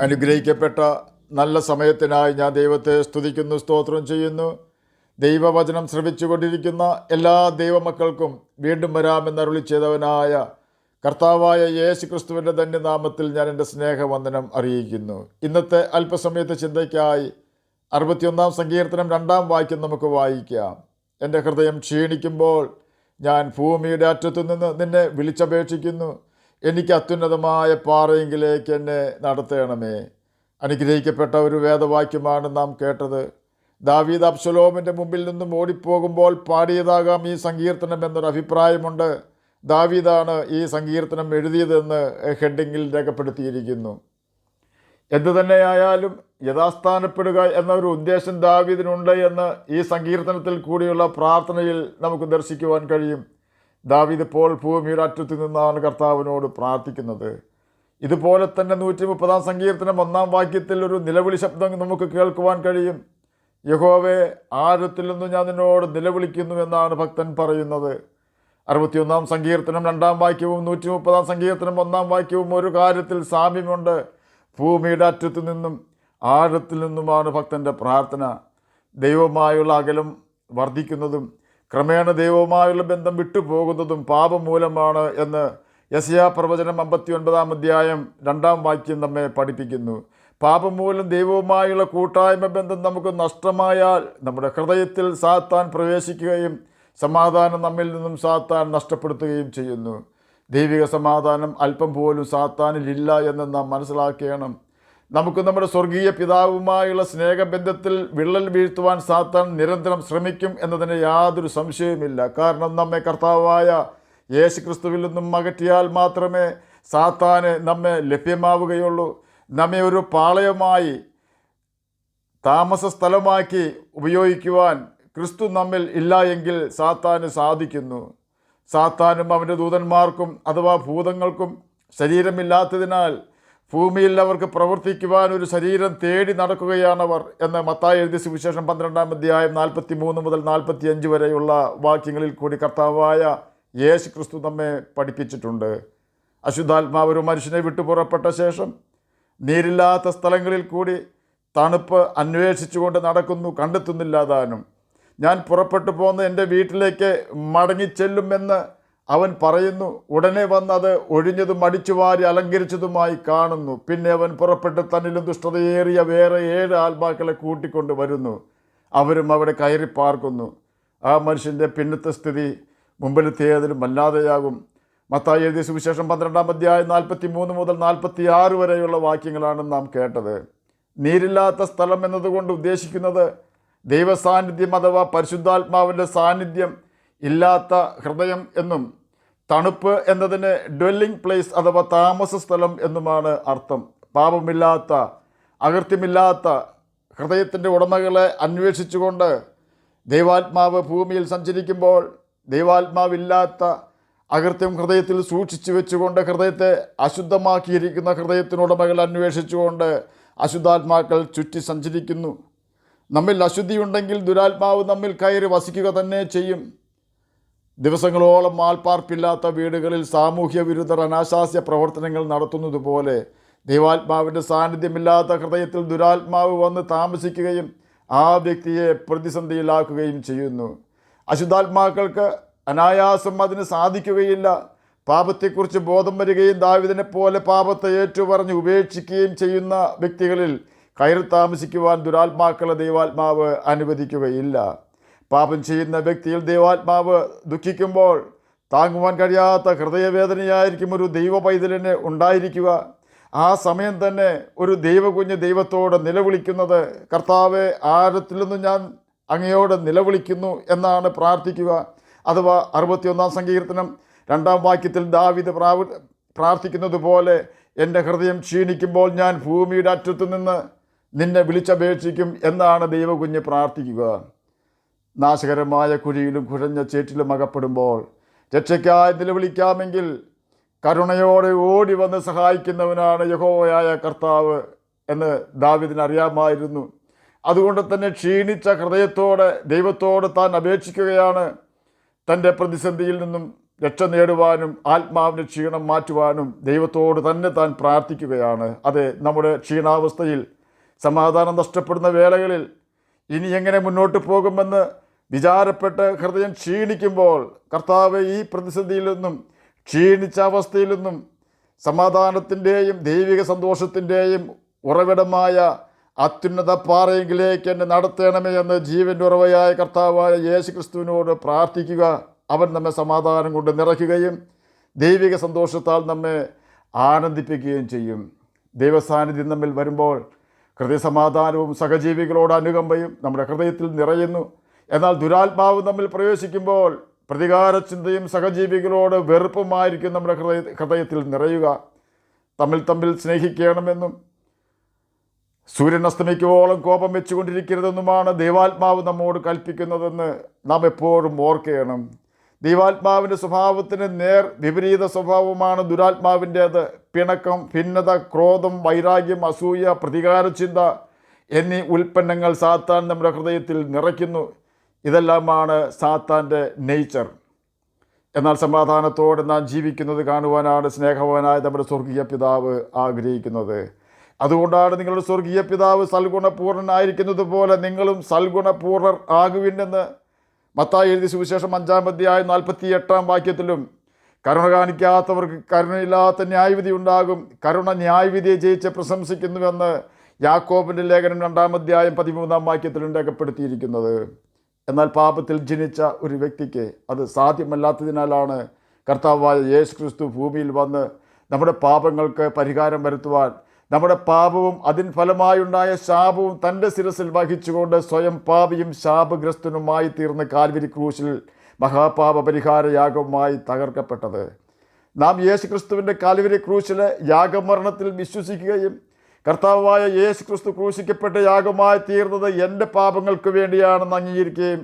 അനുഗ്രഹിക്കപ്പെട്ട നല്ല സമയത്തിനായി ഞാൻ ദൈവത്തെ സ്തുതിക്കുന്നു, സ്തോത്രം ചെയ്യുന്നു. ദൈവവചനം ശ്രവിച്ചുകൊണ്ടിരിക്കുന്ന എല്ലാ ദൈവമക്കൾക്കും വീണ്ടും വരാമെന്നരുളി ചെയ്തവനായ കർത്താവായ യേശു ക്രിസ്തുവിൻ്റെ ധന്യനാമത്തിൽ ഞാൻ എൻ്റെ സ്നേഹവന്ദനം അറിയിക്കുന്നു. ഇന്നത്തെ അല്പസമയത്തെ ചിന്തയ്ക്കായി 61 സങ്കീർത്തനം 2 വാക്യം നമുക്ക് വായിക്കാം. എൻ്റെ ഹൃദയം ക്ഷീണിക്കുമ്പോൾ ഞാൻ ഭൂമിയുടെ അറ്റത്തു നിന്ന് നിന്നെ വിളിച്ചപേക്ഷിക്കുന്നു. എനിക്ക് അത്യുന്നതമായ പാറയെങ്കിലേക്ക് എന്നെ നടത്തണമേ. അനുഗ്രഹിക്കപ്പെട്ട ഒരു വേദവാക്യമാണ് നാം കേട്ടത്. ദാവീദ് അബ്ശലോമിൻ്റെ മുമ്പിൽ നിന്നും ഓടിപ്പോകുമ്പോൾ പാടിയതാകാം ഈ സങ്കീർത്തനം എന്നൊരു അഭിപ്രായമുണ്ട്. ദാവീദാണ് ഈ സങ്കീർത്തനം എഴുതിയതെന്ന് ഹെഡിങ്ങിൽ രേഖപ്പെടുത്തിയിരിക്കുന്നു. എന്തു തന്നെയായാലും യഥാസ്ഥാനപ്പെടുക എന്നൊരു ഉദ്ദേശം ദാവീദിനുണ്ട് എന്ന് ഈ സങ്കീർത്തനത്തിൽ കൂടിയുള്ള പ്രാർത്ഥനയിൽ നമുക്ക് ദർശിക്കുവാൻ കഴിയും. ദാവീദ് ഇപ്പോൾ ഭൂമിയുടെ അറ്റത്തു നിന്നാണ് കർത്താവിനോട് പ്രാർത്ഥിക്കുന്നത്. ഇതുപോലെ തന്നെ 130 സങ്കീർത്തനം 1 വാക്യത്തിൽ ഒരു നിലവിളി ശബ്ദം നമുക്ക് കേൾക്കുവാൻ കഴിയും. യഹോവേ, ആഴത്തിൽ നിന്ന് ഞാൻ നിന്നോട് നിലവിളിക്കുന്നു എന്നാണ് ഭക്തൻ പറയുന്നത്. 61 സങ്കീർത്തനം 2 വാക്യവും 130 സങ്കീർത്തനം 1 വാക്യവും ഒരു കാര്യത്തിൽ സാമ്യമുണ്ട്. ഭൂമിയുടെ അറ്റത്തു നിന്നും ആഴത്തിൽ നിന്നുമാണ് ഭക്തൻ്റെ പ്രാർത്ഥന. ദൈവമായുള്ള അകലം വർദ്ധിക്കുന്നതും ക്രമേണ ദൈവവുമായുള്ള ബന്ധം വിട്ടുപോകുന്നതും പാപം മൂലമാണ് എന്ന് യെശയ്യാ പ്രവചനം 59 അധ്യായം 2 വാക്യം നമ്മെ പഠിപ്പിക്കുന്നു. പാപം മൂലം ദൈവവുമായുള്ള കൂട്ടായ്മ ബന്ധം നമുക്ക് നഷ്ടമായാൽ നമ്മുടെ ഹൃദയത്തിൽ സാത്താൻ പ്രവേശിക്കുകയും സമാധാനം നമ്മിൽ നിന്നും സാത്താൻ നഷ്ടപ്പെടുത്തുകയും ചെയ്യുന്നു. ദൈവിക സമാധാനം അല്പം പോലും സാത്താനിലില്ല എന്ന് നാം മനസ്സിലാക്കണം. നമുക്ക് നമ്മുടെ സ്വർഗീയ പിതാവുമായുള്ള സ്നേഹബന്ധത്തിൽ വിള്ളൽ വീഴ്ത്തുവാൻ സാത്താൻ നിരന്തരം ശ്രമിക്കും എന്നതിന് യാതൊരു സംശയവുമില്ല. കാരണം നമ്മെ കർത്താവായ യേശു ക്രിസ്തുവിൽ നിന്നും അകറ്റിയാൽ മാത്രമേ സാത്താന് നമ്മെ ലഭ്യമാവുകയുള്ളൂ. നമ്മെ ഒരു പാളയമായി താമസ സ്ഥലമാക്കി ഉപയോഗിക്കുവാൻ ക്രിസ്തു നമ്മിൽ ഇല്ല എങ്കിൽ സാത്താന് സാധിക്കുന്നു. സാത്താനും അവൻ്റെ ദൂതന്മാർക്കും അഥവാ ഭൂതങ്ങൾക്കും ശരീരമില്ലാത്തതിനാൽ ഭൂമിയിൽ അവർക്ക് പ്രവർത്തിക്കുവാൻ ഒരു ശരീരം തേടി നടക്കുകയാണവർ എന്ന് മത്തായി എഴുതിയ സുവിശേഷം 12 അധ്യായം 43 മുതൽ 45 വരെയുള്ള വാക്യങ്ങളിൽ കൂടി കർത്താവായ യേശു ക്രിസ്തു നമ്മെ പഠിപ്പിച്ചിട്ടുണ്ട്. അശുദ്ധാത്മാവ് ഒരു മനുഷ്യനെ വിട്ടു പുറപ്പെട്ട ശേഷം നീരില്ലാത്ത സ്ഥലങ്ങളിൽ കൂടി തണുപ്പ് അന്വേഷിച്ചുകൊണ്ട് നടക്കുന്നു, കണ്ടെത്തുന്നില്ല താനും. ഞാൻ പുറപ്പെട്ടു പോന്ന് എൻ്റെ വീട്ടിലേക്ക് മടങ്ങിച്ചെല്ലുമെന്ന് അവൻ പറയുന്നു. ഉടനെ വന്നത് ഒഴിഞ്ഞതും അടിച്ചുവാരി അലങ്കരിച്ചതുമായി കാണുന്നു. പിന്നെ അവൻ പുറപ്പെട്ട് തന്നിലും ദുഷ്ടതയേറിയ വേറെ 7 ആത്മാക്കളെ കൂട്ടിക്കൊണ്ട് വരുന്നു. അവരും അവിടെ കയറി പാർക്കുന്നു. ആ മനുഷ്യൻ്റെ പിന്നത്തെ സ്ഥിതി മുമ്പിലത്തേതിലും വല്ലാതെയാകും. മത്തായി എഴുതിയ സുവിശേഷം 12 അധ്യായം 43 മുതൽ 46 വരെയുള്ള വാക്യങ്ങളാണ് നാം കേട്ടത്. നീരില്ലാത്ത സ്ഥലം എന്നതുകൊണ്ട് ഉദ്ദേശിക്കുന്നത് ദൈവസാന്നിധ്യം അഥവാ പരിശുദ്ധാത്മാവിൻ്റെ സാന്നിധ്യം ഇല്ലാത്ത ഹൃദയം എന്നും തണുപ്പ് എന്നതിന് ഡ്വെല്ലിംഗ് പ്ലേസ് അഥവാ താമസ സ്ഥലം എന്നുമാണ് അർത്ഥം. പാപമില്ലാത്ത അകൃത്യമില്ലാത്ത ഹൃദയത്തിൻ്റെ ഉടമകളെ അന്വേഷിച്ചുകൊണ്ട് ദൈവാത്മാവ് ഭൂമിയിൽ സഞ്ചരിക്കുമ്പോൾ ദൈവാത്മാവില്ലാത്ത അകൃത്യം ഹൃദയത്തിൽ സൂക്ഷിച്ചു വെച്ചുകൊണ്ട് ഹൃദയത്തെ അശുദ്ധമാക്കിയിരിക്കുന്ന ഹൃദയത്തിനുടമകൾ അന്വേഷിച്ചുകൊണ്ട് അശുദ്ധാത്മാക്കൾ ചുറ്റി സഞ്ചരിക്കുന്നു. നമ്മിൽ അശുദ്ധിയുണ്ടെങ്കിൽ ദുരാത്മാവ് നമ്മിൽ കയറി വസിക്കുക തന്നെ ചെയ്യും. ദിവസങ്ങളോളം ആൾപ്പാർപ്പില്ലാത്ത വീടുകളിൽ സാമൂഹ്യ വിരുദ്ധർ അനാശാസ്യ പ്രവർത്തനങ്ങൾ നടത്തുന്നത് പോലെ ദൈവാത്മാവിൻ്റെ സാന്നിധ്യമില്ലാത്ത ഹൃദയത്തിൽ ദുരാത്മാവ് വന്ന് താമസിക്കുകയും ആ വ്യക്തിയെ പ്രതിസന്ധിയിലാക്കുകയും ചെയ്യുന്നു. അശുദ്ധാത്മാക്കൾക്ക് അനായാസം അതിന് സാധിക്കുകയില്ല. പാപത്തെക്കുറിച്ച് ബോധം വരികയും ദാവീദിനെ പോലെ പാപത്തെ ഏറ്റുപറഞ്ഞ് ഉപേക്ഷിക്കുകയും ചെയ്യുന്ന വ്യക്തികളിൽ കയറി താമസിക്കുവാൻ ദുരാത്മാക്കളെ ദൈവാത്മാവ് അനുവദിക്കുകയില്ല. പാപം ചെയ്യുന്ന വ്യക്തിയിൽ ദൈവാത്മാവ് ദുഃഖിക്കുമ്പോൾ താങ്ങുവാൻ കഴിയാത്ത ഹൃദയവേദനയായിരിക്കും ഒരു ദൈവ പൈതലിന് ഉണ്ടായിരിക്കുക. ആ സമയം തന്നെ ഒരു ദൈവകുഞ്ഞ് ദൈവത്തോട് നിലവിളിക്കുന്നത്, കർത്താവെ, ആഴത്തിൽ നിന്നും ഞാൻ അങ്ങയോട് നിലവിളിക്കുന്നു എന്നാണ് പ്രാർത്ഥിക്കുക. അഥവാ 61 സങ്കീർത്തനം 2 വാക്യത്തിൽ ദാവീദ് പ്രാർത്ഥിക്കുന്നത് പോലെ, എൻ്റെ ഹൃദയം ക്ഷീണിക്കുമ്പോൾ ഞാൻ ഭൂമിയുടെ അറ്റത്തു നിന്ന് നിന്നെ വിളിച്ചപേക്ഷിക്കും എന്നാണ് ദൈവകുഞ്ഞ് പ്രാർത്ഥിക്കുക. നാശകരമായ കുഴിയിലും കുഴഞ്ഞ ചേറ്റിലും അകപ്പെടുമ്പോൾ രക്ഷയ്ക്കായി നിലവിളിക്കാമെങ്കിൽ കരുണയോടെ ഓടി വന്ന് സഹായിക്കുന്നവനാണ് യഹോവയായ കർത്താവ് എന്ന് ദാവീദിന് അറിയാമായിരുന്നു. അതുകൊണ്ട് തന്നെ ക്ഷീണിച്ച ഹൃദയത്തോടെ ദൈവത്തോട് താൻ അപേക്ഷിക്കുകയാണ്. തൻ്റെ പ്രതിസന്ധിയിൽ നിന്നും രക്ഷ നേടുവാനും ആത്മാവിൻ്റെ ക്ഷീണം മാറ്റുവാനും ദൈവത്തോട് തന്നെ താൻ പ്രാർത്ഥിക്കുകയാണ്. അതെ, നമ്മുടെ ക്ഷീണാവസ്ഥയിൽ സമാധാനം നഷ്ടപ്പെടുന്ന വേളകളിൽ ഇനി എങ്ങനെ മുന്നോട്ട് പോകുമെന്ന് വിചാരപ്പെട്ട് ഹൃദയം ക്ഷീണിക്കുമ്പോൾ കർത്താവ് ഈ പ്രതിസന്ധിയിൽ നിന്നും ക്ഷീണിച്ച അവസ്ഥയിൽ നിന്നും സമാധാനത്തിൻ്റെയും ദൈവിക സന്തോഷത്തിൻ്റെയും ഉറവിടമായ അത്യുന്നത പാറയെങ്കിലേക്ക് എന്നെ നടത്തണമേ എന്ന് ജീവൻ്റെ ഉറവയായ കർത്താവായ യേശു ക്രിസ്തുവിനോട് പ്രാർത്ഥിക്കുക. അവൻ നമ്മെ സമാധാനം കൊണ്ട് നിറയ്ക്കുകയും ദൈവിക സന്തോഷത്താൽ നമ്മെ ആനന്ദിപ്പിക്കുകയും ചെയ്യും. ദൈവസാന്നിധ്യം നമ്മിൽ വരുമ്പോൾ ഹൃദയസമാധാനവും സഹജീവികളോട് അനുകമ്പയും നമ്മുടെ ഹൃദയത്തിൽ നിറയുന്നു. എന്നാൽ ദുരാത്മാവ് നമ്മിൽ പ്രവേശിക്കുമ്പോൾ പ്രതികാര ചിന്തയും സഹജീവികളോട് വെറുപ്പുമായിരിക്കും നമ്മുടെ ഹൃദയത്തിൽ നിറയുക. തമ്മിൽ സ്നേഹിക്കണമെന്നും സൂര്യൻ അസ്തമിക്കുവോളം കോപം വെച്ചുകൊണ്ടിരിക്കരുതെന്നുമാണ് ദൈവാത്മാവ് നമ്മോട് കൽപ്പിക്കുന്നതെന്ന് നാം എപ്പോഴും ഓർക്കണം. ദൈവാത്മാവിൻ്റെ സ്വഭാവത്തിന് നേർ വിപരീത സ്വഭാവമാണ് ദുരാത്മാവിൻ്റേത്. പിണക്കം, ഭിന്നത, ക്രോധം, വൈരാഗ്യം, അസൂയ, പ്രതികാര ചിന്ത എന്നീ ഉൽപ്പന്നങ്ങൾ സാത്താൻ നമ്മുടെ ഹൃദയത്തിൽ നിറയ്ക്കുന്നു. ഇതെല്ലാമാണ് സാത്താൻ്റെ നേച്ചർ. എന്നാൽ സമാധാനത്തോടെ നാം ജീവിക്കുന്നത് കാണുവാനാണ് സ്നേഹവാനായ നമ്മുടെ സ്വർഗീയ പിതാവ് ആഗ്രഹിക്കുന്നത്. അതുകൊണ്ടാണ് നിങ്ങളുടെ സ്വർഗീയ പിതാവ് സൽഗുണപൂർണ്ണനായിരിക്കുന്നത് പോലെ നിങ്ങളും സൽഗുണപൂർണ്ണർ ആകുവിനെന്ന് മത്തായി എഴുതിയ സുവിശേഷം 5-ാം അധ്യായം 48-ാം വാക്യത്തിലും, കരുണ കാണിക്കാത്തവർക്ക് കരുണയില്ലാത്ത ന്യായവിധി ഉണ്ടാകും, കരുണ ന്യായവിധിയെ ജയിച്ച് പ്രശംസിക്കുന്നുവെന്ന് യാക്കോബിൻ്റെ ലേഖനം 2-ാം അധ്യായം 13-ാം വാക്യത്തിലും രേഖപ്പെടുത്തിയിരിക്കുന്നത്. എന്നാൽ പാപത്തിൽ ജനിച്ച ഒരു വ്യക്തിക്ക് അത് സാധ്യമല്ലാത്തതിനാലാണ് കർത്താവായ യേശു ക്രിസ്തു ഭൂമിയിൽ വന്ന് നമ്മുടെ പാപങ്ങൾക്ക് പരിഹാരം വരുത്തുവാൻ, നമ്മുടെ പാപവും അതിൻ ഫലമായുണ്ടായ ശാപവും തൻ്റെ ശിരസിൽ വഹിച്ചുകൊണ്ട് സ്വയം പാപിയും ശാപഗ്രസ്തനുമായി തീർന്ന് കാൽവരി ക്രൂശിൽ മഹാപാപ പരിഹാര യാഗവുമായി തകർക്കപ്പെട്ടത്. നാം യേശു ക്രിസ്തുവിൻ്റെ കാൽവരി ക്രൂശിലെ യാഗമരണത്തിൽ വിശ്വസിക്കുകയും കർത്താവായ യേശു ക്രിസ്തു ക്രൂശിക്കപ്പെട്ട യാഗമായി തീർന്നത് എൻ്റെ പാപങ്ങൾക്ക് വേണ്ടിയാണെന്ന് അംഗീകരിക്കുകയും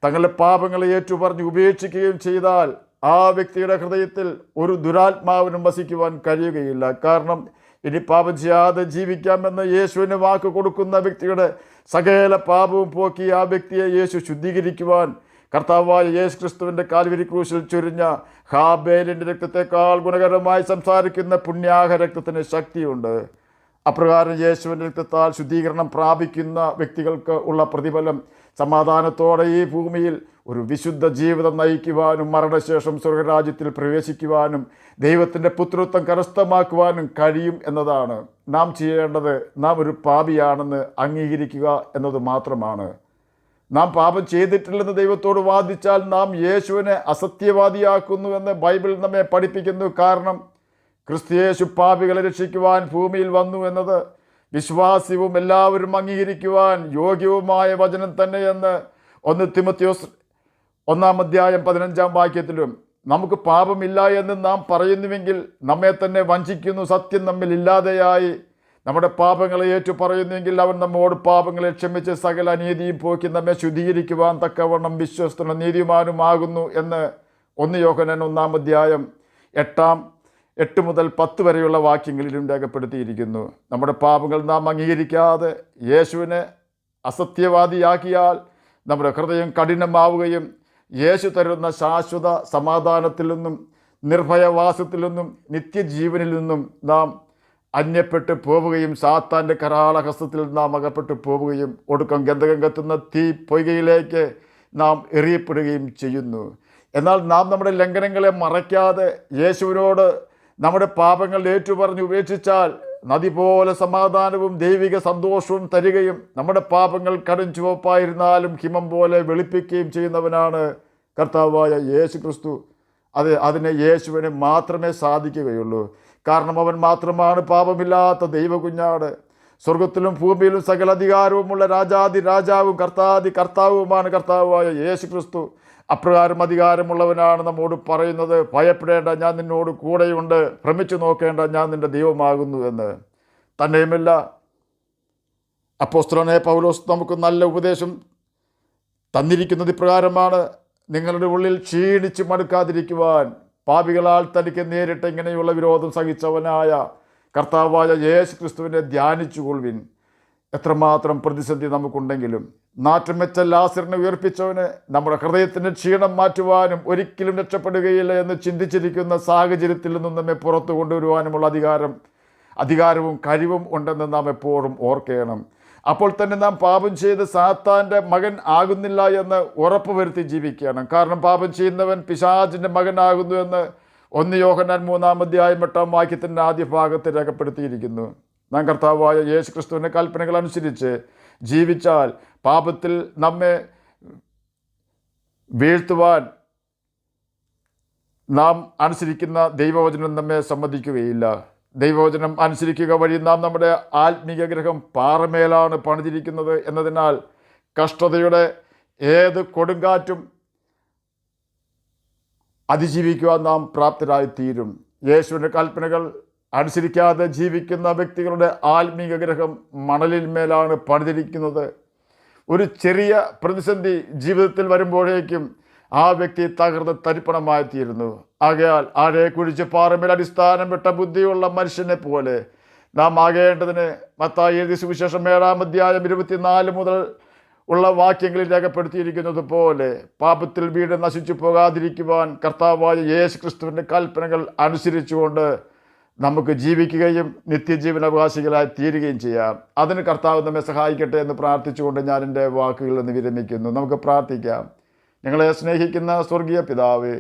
തങ്ങളുടെ പാപങ്ങളെ ഏറ്റുപറഞ്ഞ് ഉപേക്ഷിക്കുകയും ചെയ്താൽ ആ വ്യക്തിയുടെ ഹൃദയത്തിൽ ഒരു ദുരാത്മാവിനും വസിക്കുവാൻ കഴിയുകയില്ല. കാരണം ഇനി പാപം ചെയ്യാതെ ജീവിക്കാമെന്ന് യേശുവിന് വാക്ക് കൊടുക്കുന്ന വ്യക്തിയുടെ സകല പാപവും പോക്കി ആ വ്യക്തിയെ യേശു ശുദ്ധീകരിക്കുവാൻ കർത്താവായ യേശു ക്രിസ്തുവിൻ്റെ കാൽവരി ക്രൂശിൽ ചൊരിഞ്ഞ ഹാബേലിൻ്റെ രക്തത്തെക്കാൾ ഗുണകരമായി സംസാരിക്കുന്ന പുണ്യാഹ രക്തത്തിന് ശക്തിയുണ്ട്. അപ്രകാരം യേശുവിൻ്റെ രക്തത്താൽ ശുദ്ധീകരണം പ്രാപിക്കുന്ന വ്യക്തികൾക്ക് ഉള്ള പ്രതിഫലം സമാധാനത്തോടെ ഈ ഭൂമിയിൽ ഒരു വിശുദ്ധ ജീവിതം നയിക്കുവാനും മരണശേഷം സ്വർഗരാജ്യത്തിൽ പ്രവേശിക്കുവാനും ദൈവത്തിൻ്റെ പുത്രത്വം കരസ്ഥമാക്കുവാനും കഴിയും എന്നതാണ്. നാം ചെയ്യേണ്ടത് നാം ഒരു പാപിയാണെന്ന് അംഗീകരിക്കുക എന്നത് മാത്രമാണ്. നാം പാപം ചെയ്തിട്ടില്ലെന്ന് ദൈവത്തോട് വാദിച്ചാൽ നാം യേശുവിനെ അസത്യവാദിയാക്കുന്നുവെന്ന് ബൈബിൾ നമ്മെ പഠിപ്പിക്കുന്നു. കാരണം ക്രിസ്തുയേശു പാപികളെ രക്ഷിക്കുവാൻ ഭൂമിയിൽ വന്നു എന്നത് വിശ്വാസ്യവും എല്ലാവരും അംഗീകരിക്കുവാൻ യോഗ്യവുമായ വചനം തന്നെയെന്ന് 1 തിമോഥെയോസ് 1-ാം അധ്യായം 15-ാം വാക്യത്തിലും, നമുക്ക് പാപമില്ല എന്ന് നാം പറയുന്നുവെങ്കിൽ നമ്മെ തന്നെ വഞ്ചിക്കുന്നു, സത്യം നമ്മിൽ ഇല്ലാതെയായി. നമ്മുടെ പാപങ്ങളെ ഏറ്റു പറയുന്നുവെങ്കിൽ അവൻ നമ്മോട് പാപങ്ങളെ ക്ഷമിച്ച് സകല അനീതിയും പോക്കി നമ്മെ ശുദ്ധീകരിക്കുവാൻ തക്കവണ്ണം വിശ്വസ്തനും നീതിമാനുമാകുന്നു എന്ന് 1 യോഹന്നാൻ 1-ാം അധ്യായം 8 മുതൽ 10 വരെയുള്ള വാക്യങ്ങളിലും രേഖപ്പെടുത്തിയിരിക്കുന്നു. നമ്മുടെ പാപങ്ങൾ നാം അംഗീകരിക്കാതെ യേശുവിനെ അസത്യവാദിയാക്കിയാൽ നമ്മുടെ ഹൃദയം കഠിനമാവുകയും യേശു തരുന്ന ശാശ്വത സമാധാനത്തിൽ നിന്നും നിർഭയവാസത്തിൽ നിന്നും നിത്യജീവനിൽ നിന്നും നാം അന്യപ്പെട്ടു പോവുകയും സാത്താൻ്റെ കരാളഹസ്തത്തിൽ നാം അകപ്പെട്ടു പോവുകയും ഒടുക്കം ഗന്ധകം കത്തുന്ന തീ പൊയ്കയിലേക്ക് നാം എറിയപ്പെടുകയും ചെയ്യുന്നു. എന്നാൽ നാം നമ്മുടെ ലംഘനങ്ങളെ മറയ്ക്കാതെ യേശുവിനോട് നമ്മുടെ പാപങ്ങൾ ഏറ്റുപറഞ്ഞ് ഉപേക്ഷിച്ചാൽ നദി പോലെ സമാധാനവും ദൈവിക സന്തോഷവും തരികയും നമ്മുടെ പാപങ്ങൾ കടും ചുവപ്പായിരുന്നാലും ഹിമം പോലെ വെളുപ്പിക്കുകയും ചെയ്യുന്നവനാണ് കർത്താവായ യേശു ക്രിസ്തു. അതിന് യേശുവിന് മാത്രമേ സാധിക്കുകയുള്ളൂ. കാരണം അവൻ മാത്രമാണ് പാപമില്ലാത്ത ദൈവകുഞ്ഞാട്. സ്വർഗത്തിലും ഭൂമിയിലും സകല അധികാരവുമുള്ള രാജാതി രാജാവും കർത്താതി കർത്താവുമാണ് കർത്താവായ യേശു ക്രിസ്തു. അപ്രകാരം അധികാരമുള്ളവനാണ് നമ്മോട് പറയുന്നത്, ഭയപ്പെടേണ്ട, ഞാൻ നിന്നോട് കൂടെയുണ്ട്, ഭ്രമിച്ചു നോക്കേണ്ട, ഞാൻ നിൻ്റെ ദൈവമാകുന്നു എന്ന്. തന്നെയുമല്ല, അപ്പോസ്തലനായ പൗലോസ് നമുക്ക് നല്ല ഉപദേശം തന്നിരിക്കുന്നത് ഇപ്രകാരമാണ്: നിങ്ങളുടെ ഉള്ളിൽ ക്ഷീണിച്ച് മടുക്കാതിരിക്കുവാൻ പാപികളാൽ തനിക്ക് നേരിട്ട് ഇങ്ങനെയുള്ള വിരോധം സഹിച്ചവനായ കർത്താവായ യേശു ക്രിസ്തുവിനെ ധ്യാനിച്ചുകൊള്ളുവിൻ. എത്രമാത്രം പ്രതിസന്ധി നമുക്കുണ്ടെങ്കിലും നാറ്റം വെച്ച ലാസറിനെ ഉയർപ്പിച്ചവന് നമ്മുടെ ഹൃദയത്തിൻ്റെ ക്ഷീണം മാറ്റുവാനും ഒരിക്കലും രക്ഷപ്പെടുകയില്ല എന്ന് ചിന്തിച്ചിരിക്കുന്ന സാഹചര്യത്തിൽ നിന്നും നമ്മെ പുറത്തു കൊണ്ടുവരുവാനുമുള്ള അധികാരവും കഴിവും ഉണ്ടെന്ന് നാം എപ്പോഴും ഓർക്കണം. അപ്പോൾ തന്നെ നാം പാപം ചെയ്ത് സാത്താൻ്റെ മകൻ ആകുന്നില്ല എന്ന് ഉറപ്പ് വരുത്തി ജീവിക്കണം. കാരണം പാപം ചെയ്യുന്നവൻ പിശാചിൻ്റെ മകനാകുന്നു എന്ന് 1 യോഹന്നാൻ 3-ാം ആദ്യ ഭാഗത്ത് രേഖപ്പെടുത്തിയിരിക്കുന്നു. നാം കർത്താവായ യേശു ക്രിസ്തുവിൻ്റെ കൽപ്പനകൾ അനുസരിച്ച് ജീവിച്ചാൽ പാപത്തിൽ നമ്മെ വീഴ്ത്തുവാൻ നാം അനുസരിക്കുന്ന ദൈവവചനം നമ്മെ സമ്മതിക്കുകയില്ല. ദൈവവചനം അനുസരിക്കുക വഴി നാം നമ്മുടെ ആത്മീയ ഗ്രഹം പാറമേലാണ് പണിതിരിക്കുന്നത് എന്നതിനാൽ കഷ്ടതയുടെ ഏത് കൊടുങ്കാറ്റും അതിജീവിക്കുവാൻ നാം പ്രാപ്തരായിത്തീരും. യേശുവിൻ്റെ കൽപ്പനകൾ അനുസരിക്കാതെ ജീവിക്കുന്ന വ്യക്തികളുടെ ആത്മീയ ഗ്രഹം മണലിന്മേലാണ് പണിതിരിക്കുന്നത്. ഒരു ചെറിയ പ്രതിസന്ധി ജീവിതത്തിൽ വരുമ്പോഴേക്കും ആ വ്യക്തി തകർന്ന് തരിപ്പണമായിത്തീരുന്നു. ആകയാൽ ആഴെ കുഴിച്ച് പാറമേൽ അടിസ്ഥാനം വിട്ട ബുദ്ധിയുള്ള മനുഷ്യനെ പോലെ നാം ആകേണ്ടതിന് മത്തായി എഴുതിയ സുവിശേഷം 7-ാം 24 ഉള്ള വാക്യങ്ങളിൽ രേഖപ്പെടുത്തിയിരിക്കുന്നത് പോലെ പാപത്തിൽ വീട് നശിച്ചു പോകാതിരിക്കുവാൻ കർത്താവായ യേശു ക്രിസ്തുവിൻ്റെ കൽപ്പനകൾ അനുസരിച്ചുകൊണ്ട് നമുക്ക് ജീവിക്കുകയും നിത്യജീവനാവകാശികളായി തീരുകയും ചെയ്യാം. അതിന് കർത്താവ് നമ്മെ സഹായിക്കട്ടെ എന്ന് പ്രാർത്ഥിച്ചുകൊണ്ട് ഞാൻ എൻ്റെ വാക്കുകളിൽ നിന്ന് വിരമിക്കുന്നു. നമുക്ക് പ്രാർത്ഥിക്കാം. ഞങ്ങളെ സ്നേഹിക്കുന്ന സ്വർഗീയ പിതാവേ,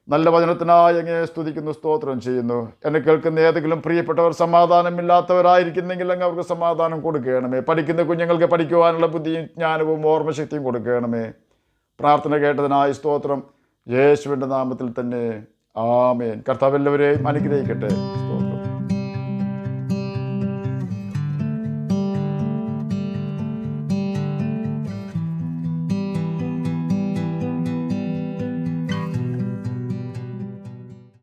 നല്ല വചനത്തിനായി അങ്ങയെ സ്തുതിക്കുന്നു, സ്തോത്രം ചെയ്യുന്നു. എന്നെ കേൾക്കുന്ന ഏതെങ്കിലും പ്രിയപ്പെട്ടവർ സമാധാനമില്ലാത്തവരായിരിക്കുന്നെങ്കിൽ അങ്ങ് അവർക്ക് സമാധാനം കൊടുക്കണമേ. പഠിക്കുന്ന കുഞ്ഞുങ്ങൾക്ക് പഠിക്കുവാനുള്ള ബുദ്ധിയും ജ്ഞാനവും ഓർമ്മശക്തിയും കൊടുക്കണമേ. പ്രാർത്ഥന കേട്ടതിനായി സ്തോത്രം. യേശുവിൻ്റെ നാമത്തിൽ തന്നെ ആമേൻ. കർത്താവ് എല്ലാവരെയും അനുഗ്രഹിക്കട്ടെ.